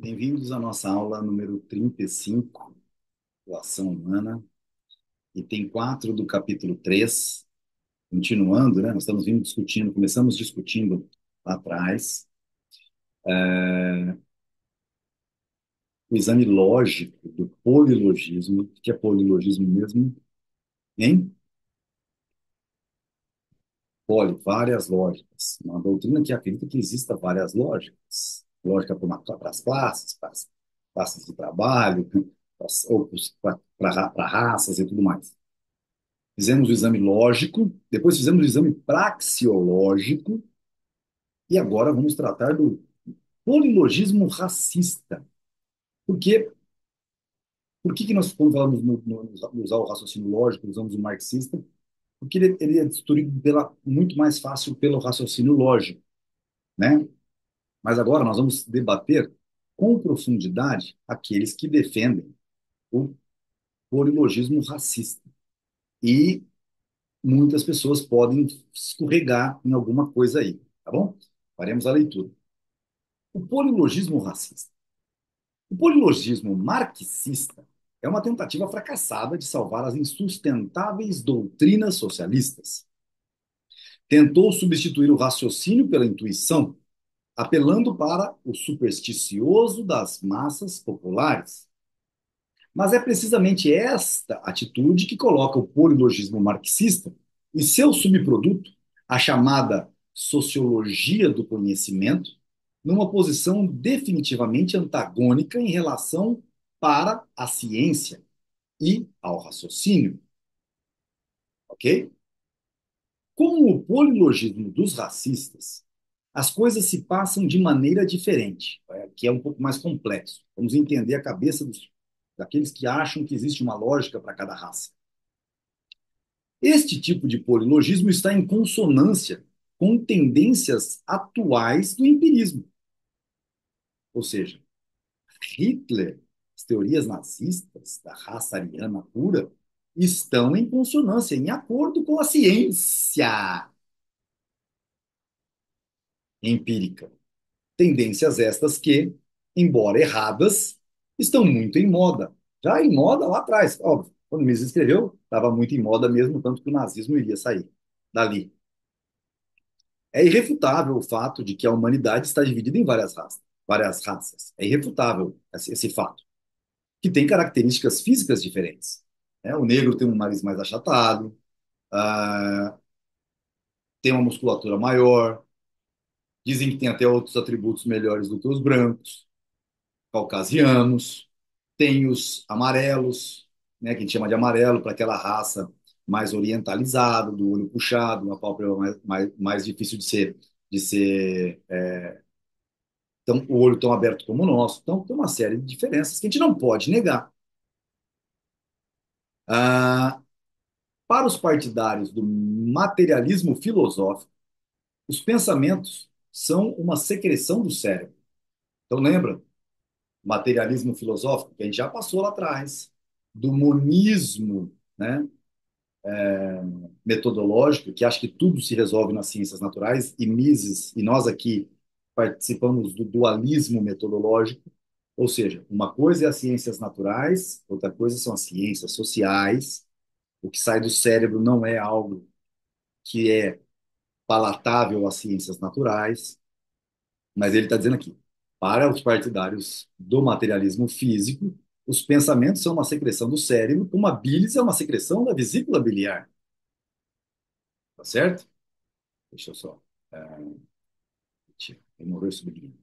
Bem-vindos à nossa aula número 35, Doação Humana, item 4 do capítulo 3. Continuando, né? Nós estamos vindo discutindo, começamos discutindo lá atrás, o exame lógico do polilogismo. O que é polilogismo mesmo? Hein? Várias lógicas. Uma doutrina que acredita que exista várias lógicas. Lógica para as classes, para as classes de trabalho, ou para raças e tudo mais. Fizemos o exame lógico, depois fizemos o exame praxeológico, e agora vamos tratar do polilogismo racista. Por quê? Por que nós, quando falamos no usar o raciocínio lógico, usamos o marxista? Porque ele é destruído muito mais fácil pelo raciocínio lógico, né? Mas agora nós vamos debater com profundidade aqueles que defendem o polilogismo racista. E muitas pessoas podem escorregar em alguma coisa aí, tá bom? Faremos a leitura. O polilogismo racista. O polilogismo marxista é uma tentativa fracassada de salvar as insustentáveis doutrinas socialistas. Tentou substituir o raciocínio pela intuição, apelando para o supersticioso das massas populares. Mas é precisamente esta atitude que coloca o polilogismo marxista e seu subproduto, a chamada sociologia do conhecimento, numa posição definitivamente antagônica em relação para a ciência e ao raciocínio, ok? Com o polilogismo dos racistas, as coisas se passam de maneira diferente, que é um pouco mais complexo. Vamos entender a cabeça daqueles que acham que existe uma lógica para cada raça. Este tipo de polilogismo está em consonância com tendências atuais do empirismo. Ou seja, Hitler, as teorias nazistas da raça ariana pura, estão em consonância, em acordo com a ciência empírica. Tendências estas que, embora erradas, estão muito em moda. Já em moda lá atrás, óbvio. Quando Mises escreveu, estava muito em moda mesmo, tanto que o nazismo iria sair dali. É irrefutável o fato de que a humanidade está dividida em várias raças. Várias raças. É irrefutável esse fato, que tem características físicas diferentes. O negro tem um nariz mais achatado, ah, tem uma musculatura maior, dizem que tem até outros atributos melhores do que os brancos, caucasianos, tem os amarelos, né, que a gente chama de amarelo para aquela raça mais orientalizada, do olho puxado, uma pálpebra mais difícil de ser tão, o olho tão aberto como o nosso. Então, tem uma série de diferenças que a gente não pode negar. Ah, para os partidários do materialismo filosófico, os pensamentos são uma secreção do cérebro. Então, lembra? Materialismo filosófico, que a gente já passou lá atrás, do monismo, né, metodológico, que acha que tudo se resolve nas ciências naturais, e Mises, e nós aqui participamos do dualismo metodológico, ou seja, uma coisa é as ciências naturais, outra coisa são as ciências sociais. O que sai do cérebro não é algo que é palatável às ciências naturais, mas ele está dizendo aqui, para os partidários do materialismo físico, os pensamentos são uma secreção do cérebro, como a bilis é uma secreção da vesícula biliar, tá certo? Deixa eu só. Demorou esse sublinho.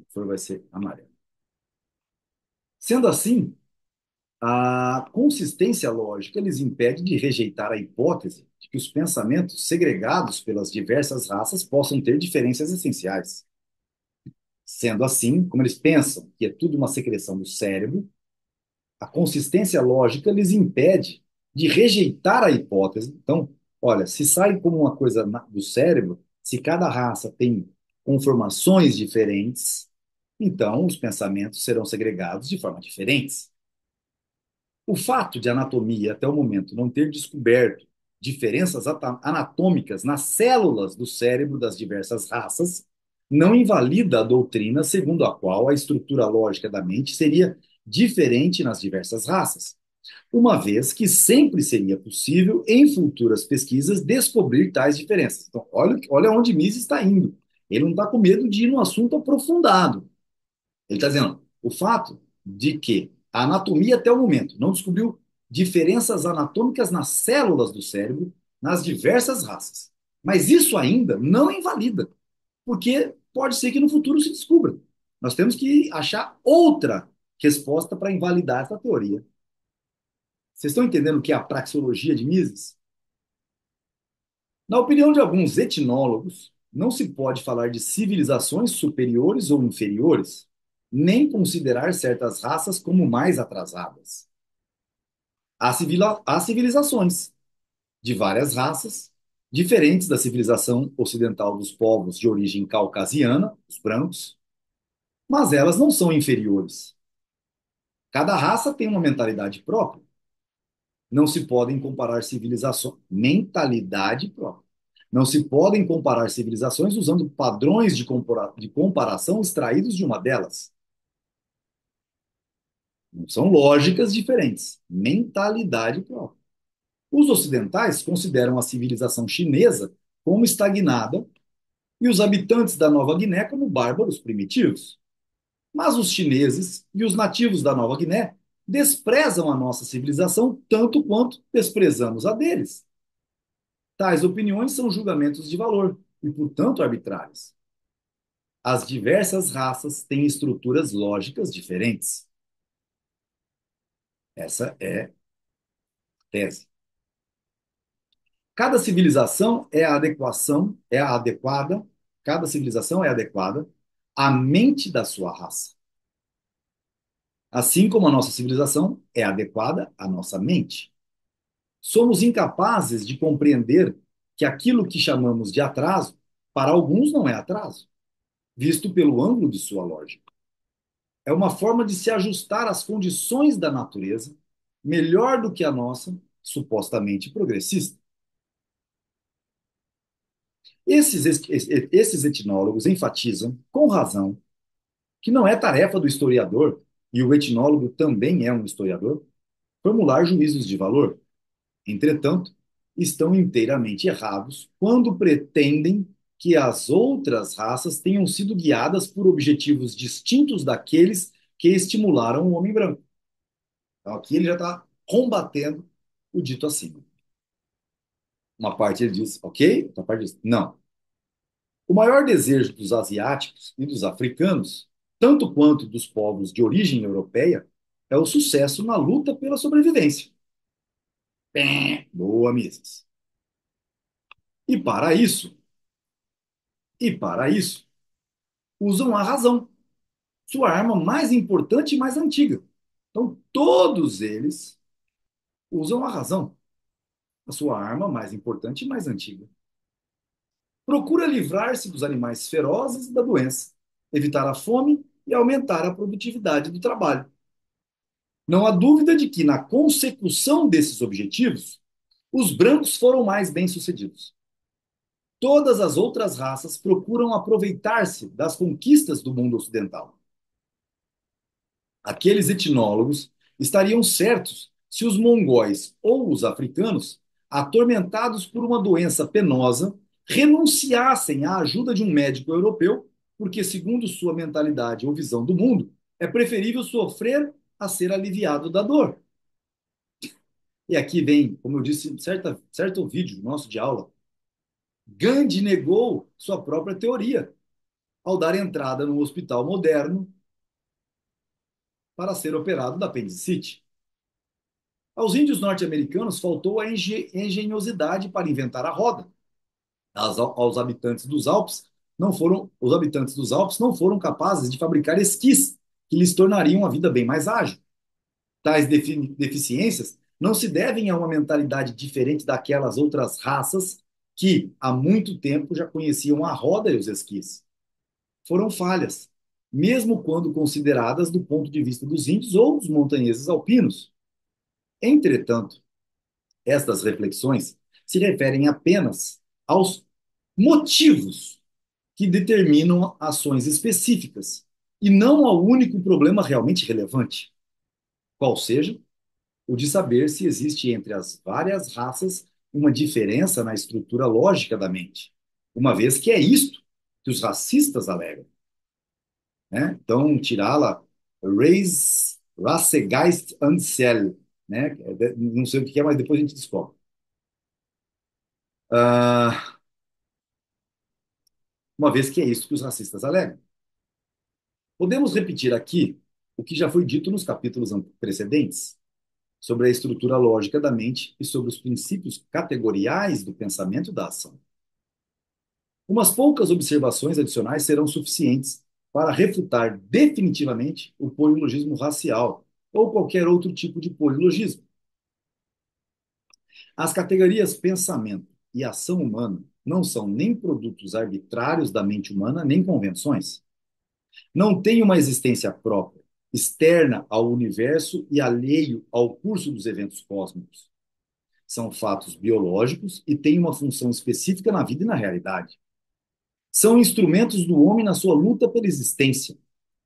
For vai ser amarelo. Sendo assim, a consistência lógica lhes impede de rejeitar a hipótese de que os pensamentos segregados pelas diversas raças possam ter diferenças essenciais. Sendo assim, como eles pensam que é tudo uma secreção do cérebro, a consistência lógica lhes impede de rejeitar a hipótese. Então, olha, se sai como uma coisa do cérebro, se cada raça tem conformações diferentes, então os pensamentos serão segregados de forma diferentes. O fato de a anatomia, até o momento, não ter descoberto diferenças anatômicas nas células do cérebro das diversas raças não invalida a doutrina segundo a qual a estrutura lógica da mente seria diferente nas diversas raças, uma vez que sempre seria possível, em futuras pesquisas, descobrir tais diferenças. Então, olha onde Mises está indo. Ele não está com medo de ir no assunto aprofundado. Ele está dizendo o fato de que a anatomia, até o momento, não descobriu diferenças anatômicas nas células do cérebro nas diversas raças. Mas isso ainda não invalida, porque pode ser que no futuro se descubra. Nós temos que achar outra resposta para invalidar essa teoria. Vocês estão entendendo o que é a praxeologia de Mises? Na opinião de alguns etnólogos, não se pode falar de civilizações superiores ou inferiores, nem considerar certas raças como mais atrasadas. Há civilizações de várias raças, diferentes da civilização ocidental dos povos de origem caucasiana, os brancos, mas elas não são inferiores. Cada raça tem uma mentalidade própria. Não se podem comparar civilizações. Mentalidade própria. Não se podem comparar civilizações usando padrões de comparação extraídos de uma delas. São lógicas diferentes. Mentalidade própria. Os ocidentais consideram a civilização chinesa como estagnada e os habitantes da Nova Guiné como bárbaros primitivos. Mas os chineses e os nativos da Nova Guiné desprezam a nossa civilização tanto quanto desprezamos a deles. Tais opiniões são julgamentos de valor e, portanto, arbitrários. As diversas raças têm estruturas lógicas diferentes. Essa é a tese. Cada civilização é a adequação, é a adequada, cada civilização é adequada à mente da sua raça. Assim como a nossa civilização é adequada à nossa mente. Somos incapazes de compreender que aquilo que chamamos de atraso, para alguns não é atraso, visto pelo ângulo de sua lógica. É uma forma de se ajustar às condições da natureza, melhor do que a nossa, supostamente progressista. Esses etnólogos enfatizam, com razão, que não é tarefa do historiador, e o etnólogo também é um historiador, formular juízos de valor. Entretanto, estão inteiramente errados quando pretendem que as outras raças tenham sido guiadas por objetivos distintos daqueles que estimularam o homem branco. Então, aqui ele já está combatendo o dito acima. Uma parte ele diz, ok, outra parte diz, não. O maior desejo dos asiáticos e dos africanos, tanto quanto dos povos de origem europeia, é o sucesso na luta pela sobrevivência. Boa, Mises. E para isso, e para isso, usam a razão, sua arma mais importante e mais antiga. Então, todos eles usam a razão, a sua arma mais importante e mais antiga. Procura livrar-se dos animais ferozes e da doença, evitar a fome e aumentar a produtividade do trabalho. Não há dúvida de que, na consecução desses objetivos, os brancos foram mais bem-sucedidos. Todas as outras raças procuram aproveitar-se das conquistas do mundo ocidental. Aqueles etnólogos estariam certos se os mongóis ou os africanos, atormentados por uma doença penosa, renunciassem à ajuda de um médico europeu, porque, segundo sua mentalidade ou visão do mundo, é preferível sofrer a ser aliviado da dor. E aqui vem, como eu disse, certo vídeo nosso de aula, Gandhi negou sua própria teoria ao dar entrada no hospital moderno para ser operado da apendicite. Aos índios norte-americanos faltou a engenhosidade para inventar a roda. Aos habitantes dos Alpes os habitantes dos Alpes não foram capazes de fabricar esquis que lhes tornariam a vida bem mais ágil. Tais deficiências não se devem a uma mentalidade diferente daquelas outras raças que há muito tempo já conheciam a roda e os esquis. Foram falhas, mesmo quando consideradas do ponto de vista dos índios ou dos montanheses alpinos. Entretanto, estas reflexões se referem apenas aos motivos que determinam ações específicas e não ao único problema realmente relevante, qual seja o de saber se existe entre as várias raças uma diferença na estrutura lógica da mente, uma vez que é isto que os racistas alegam, né? Então, tirá-la Rassegeist-Anselm, né? Não sei o que é, mas depois a gente descobre. Ah, uma vez que é isso que os racistas alegam. Podemos repetir aqui o que já foi dito nos capítulos precedentes sobre a estrutura lógica da mente e sobre os princípios categoriais do pensamento e da ação. Umas poucas observações adicionais serão suficientes para refutar definitivamente o polilogismo racial ou qualquer outro tipo de polilogismo. As categorias pensamento e ação humana não são nem produtos arbitrários da mente humana, nem convenções. Não têm uma existência própria, externa ao universo e alheio ao curso dos eventos cósmicos. São fatos biológicos e têm uma função específica na vida e na realidade. São instrumentos do homem na sua luta pela existência,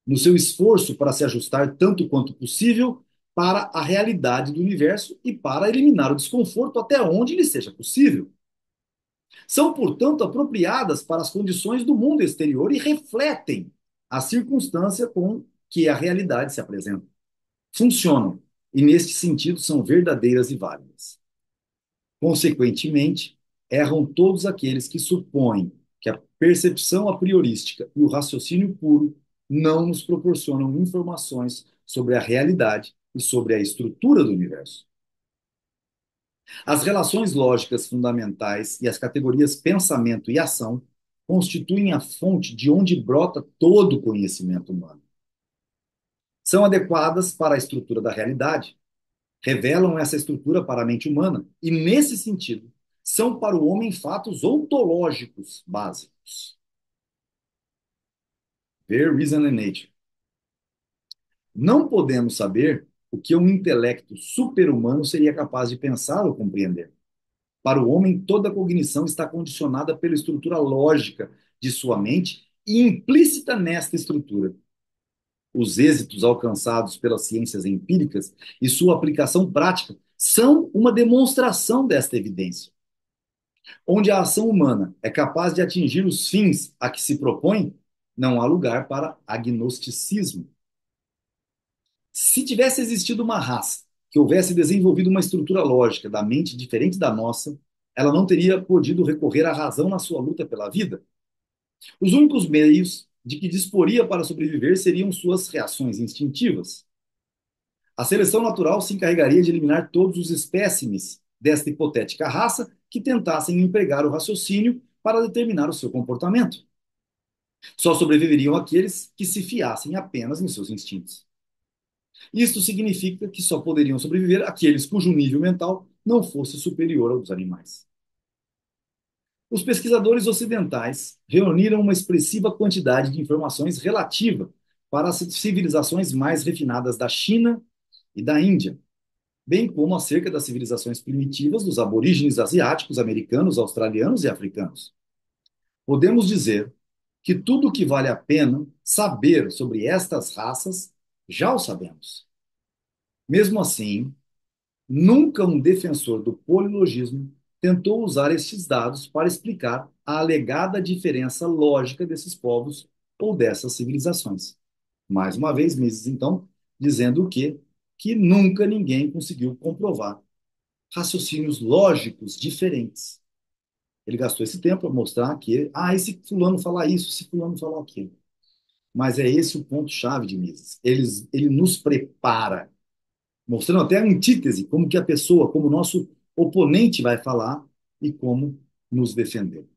no seu esforço para se ajustar tanto quanto possível para a realidade do universo e para eliminar o desconforto até onde lhe seja possível. São, portanto, apropriadas para as condições do mundo exterior e refletem a circunstância com que a realidade se apresenta. Funcionam e, neste sentido, são verdadeiras e válidas. Consequentemente, erram todos aqueles que supõem que a percepção a priorística e o raciocínio puro não nos proporcionam informações sobre a realidade e sobre a estrutura do universo. As relações lógicas fundamentais e as categorias pensamento e ação constituem a fonte de onde brota todo o conhecimento humano. São adequadas para a estrutura da realidade, revelam essa estrutura para a mente humana e, nesse sentido, são para o homem fatos ontológicos básicos. Ver Reason and Nature. Não podemos saber o que um intelecto super-humano seria capaz de pensar ou compreender. Para o homem, toda cognição está condicionada pela estrutura lógica de sua mente e implícita nesta estrutura. Os êxitos alcançados pelas ciências empíricas e sua aplicação prática são uma demonstração desta evidência. Onde a ação humana é capaz de atingir os fins a que se propõe, não há lugar para agnosticismo. Se tivesse existido uma raça que houvesse desenvolvido uma estrutura lógica da mente diferente da nossa, ela não teria podido recorrer à razão na sua luta pela vida. Os únicos meios de que disporia para sobreviver seriam suas reações instintivas. A seleção natural se encarregaria de eliminar todos os espécimes desta hipotética raça que tentassem empregar o raciocínio para determinar o seu comportamento. Só sobreviveriam aqueles que se fiassem apenas em seus instintos. Isto significa que só poderiam sobreviver aqueles cujo nível mental não fosse superior ao dos animais. Os pesquisadores ocidentais reuniram uma expressiva quantidade de informações relativa para as civilizações mais refinadas da China e da Índia, bem como acerca das civilizações primitivas dos aborígenes asiáticos, americanos, australianos e africanos. Podemos dizer que tudo o que vale a pena saber sobre estas raças já o sabemos. Mesmo assim, nunca um defensor do polilogismo tentou usar estes dados para explicar a alegada diferença lógica desses povos ou dessas civilizações. Mais uma vez, Mises, então, dizendo o quê? Que nunca ninguém conseguiu comprovar raciocínios lógicos diferentes. Ele gastou esse tempo para mostrar que, esse fulano fala isso, esse fulano fala aquilo. Mas é esse o ponto-chave de Mises. Ele nos prepara, mostrando até a antítese, como que a pessoa, como o nosso oponente vai falar e como nos defender.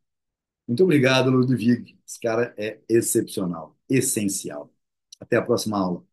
Muito obrigado, Ludwig. Esse cara é excepcional, essencial. Até a próxima aula.